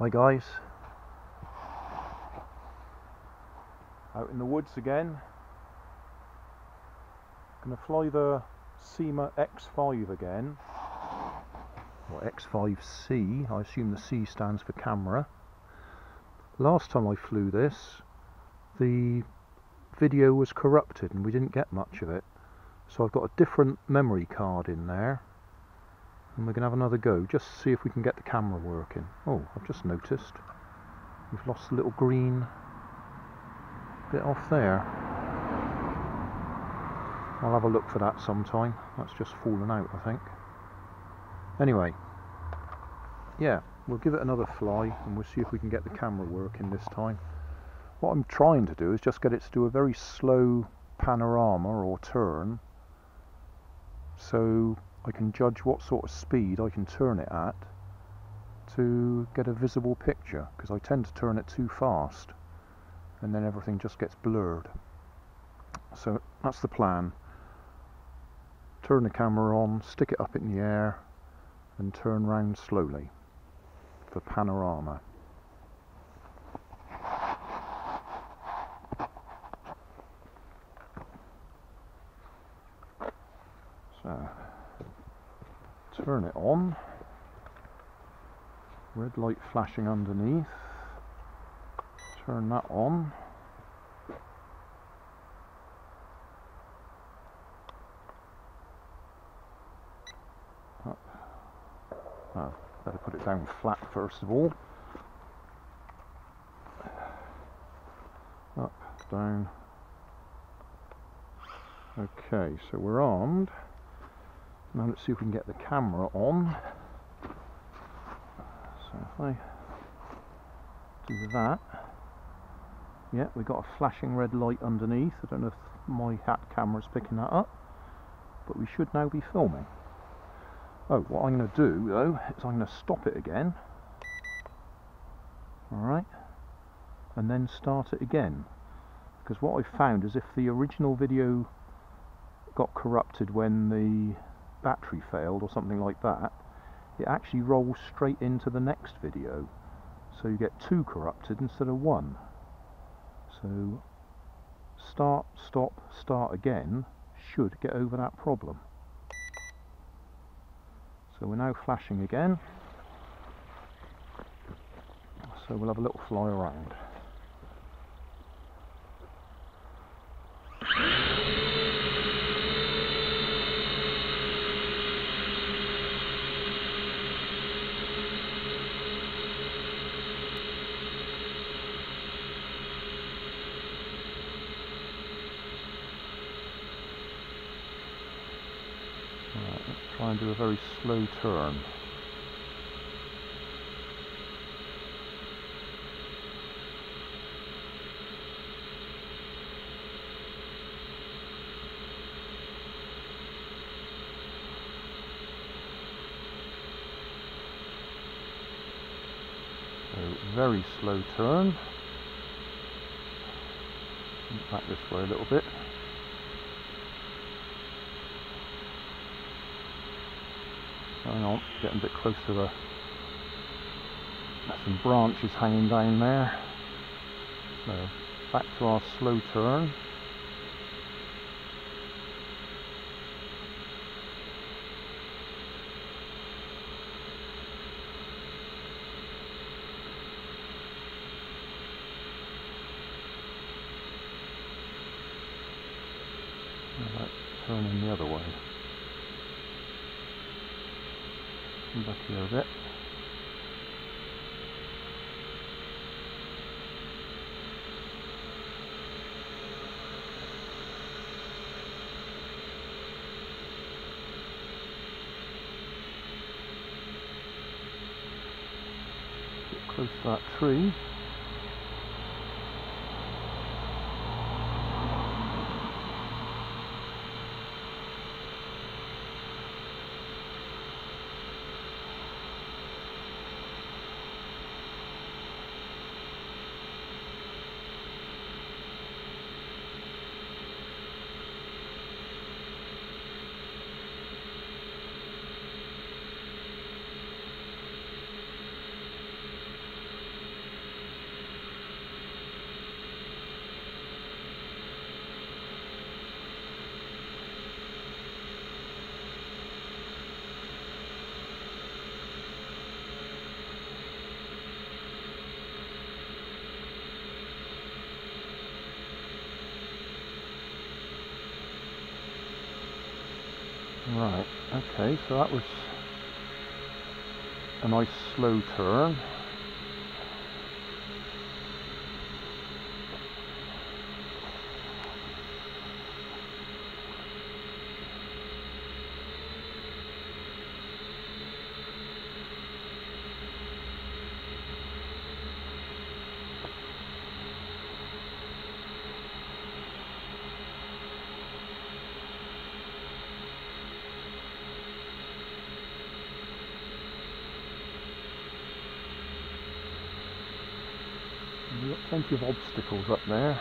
Hi guys, out in the woods again. Gonna fly the SYMA X5 again, or X5C. I assume the C stands for camera. Last time I flew this, the video was corrupted and we didn't get much of it, so I've got a different memory card in there and we're gonna have another go just to see if we can get the camera working. Oh, I've just noticed we've lost the little green bit off there. I'll have a look for that sometime. That's just fallen out, I think. Anyway, yeah, we'll give it another fly and we'll see if we can get the camera working this time. What I'm trying to do is just get it to do a very slow panorama or turn, so I can judge what sort of speed I can turn it at to get a visible picture, because I tend to turn it too fast and then everything just gets blurred. So that's the plan. Turn the camera on, stick it up in the air and turn round slowly for panorama. So turn it on, red light flashing underneath, turn that on. Up. Oh, better put it down flat first of all. Up, down. Okay, so we're armed. Now let's see if we can get the camera on. So if I do that, yeah, we got a flashing red light underneath. I don't know if my hat camera's picking that up, but we should now be filming. Oh, what I'm going to do though is I'm going to stop it again. Alright, and then start it again, because what I found is if the original video got corrupted when the battery failed or something like that, it actually rolls straight into the next video, so you get two corrupted instead of one. So start, stop, start again should get over that problem. So we're now flashing again, so we'll have a little fly around. Right, let's try and do a very slow turn. So very slow turn. Back this way a little bit. Hang on, getting a bit close to the... There's some branches hanging down there. So back to our slow turn. Now turning the other way. Come back here a bit. Get close to that tree. Right, okay, so that was a nice slow turn. We've got plenty of obstacles up there.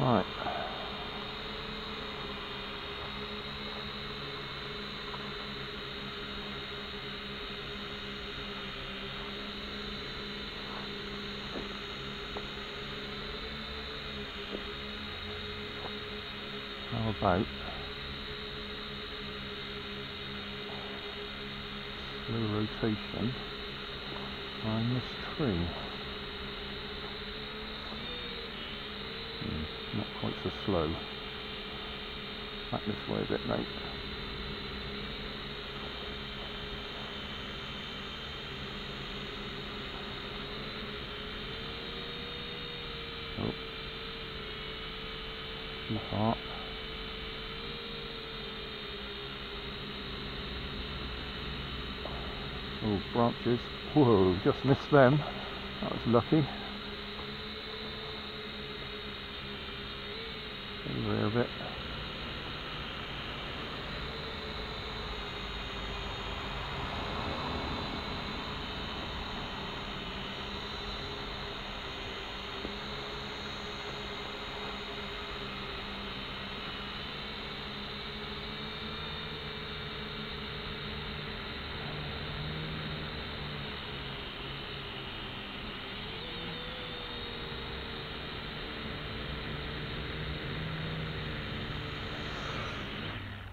Right. How about slow rotation behind this tree? Not quite so slow. Back this way a bit, mate. Oh. Too far. Oh, branches. Whoa, just missed them. That was lucky. Over here a bit.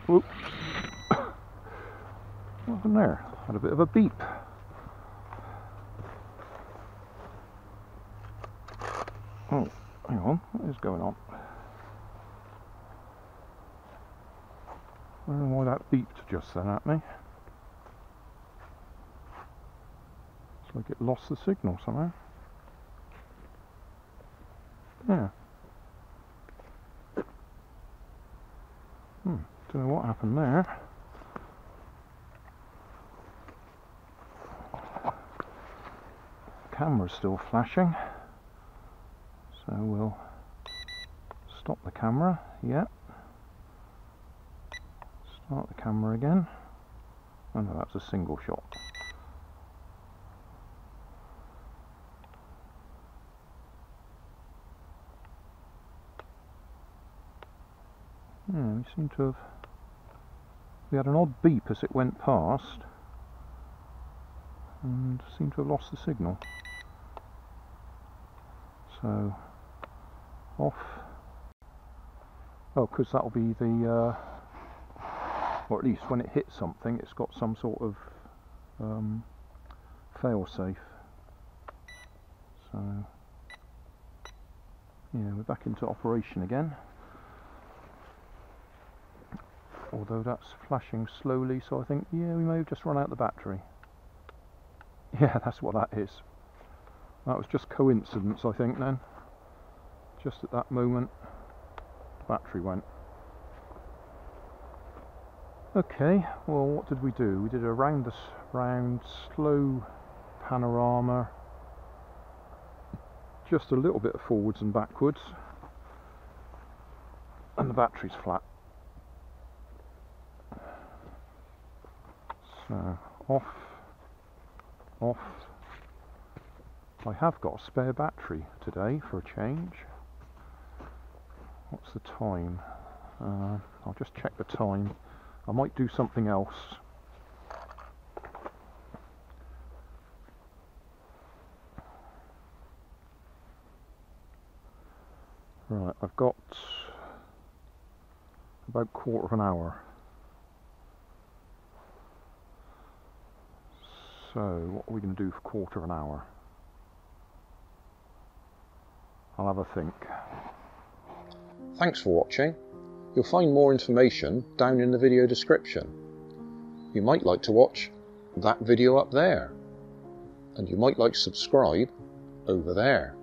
Whoop. What happened there? Had a bit of a beep. Oh, hang on, what is going on? I don't know why that beeped just then at me. It's like it lost the signal somehow. Yeah. Don't know what happened there. Camera's still flashing, so we'll stop the camera. Yep. Start the camera again. Oh no, that's a single shot. Yeah, we seem to have... We had an odd beep as it went past, and seemed to have lost the signal. So, off. Oh, because that'll be the, or at least when it hits something, it's got some sort of fail-safe. So, yeah, we're back into operation again. Although that's flashing slowly, so I think, yeah, we may have just run out the battery. Yeah, that's what that is. That was just coincidence, I think, then. Just at that moment. battery went. Okay, well, what did we do? We did a round slow panorama, just a little bit of forwards and backwards, and the battery's flat. So off. I have got a spare battery today for a change. What's the time? I'll just check the time. I might do something else. Right, I've got about a quarter of an hour. So what are we going to do for a quarter of an hour? I'll have a think. Thanks for watching. You'll find more information down in the video description. You might like to watch that video up there, and you might like to subscribe over there.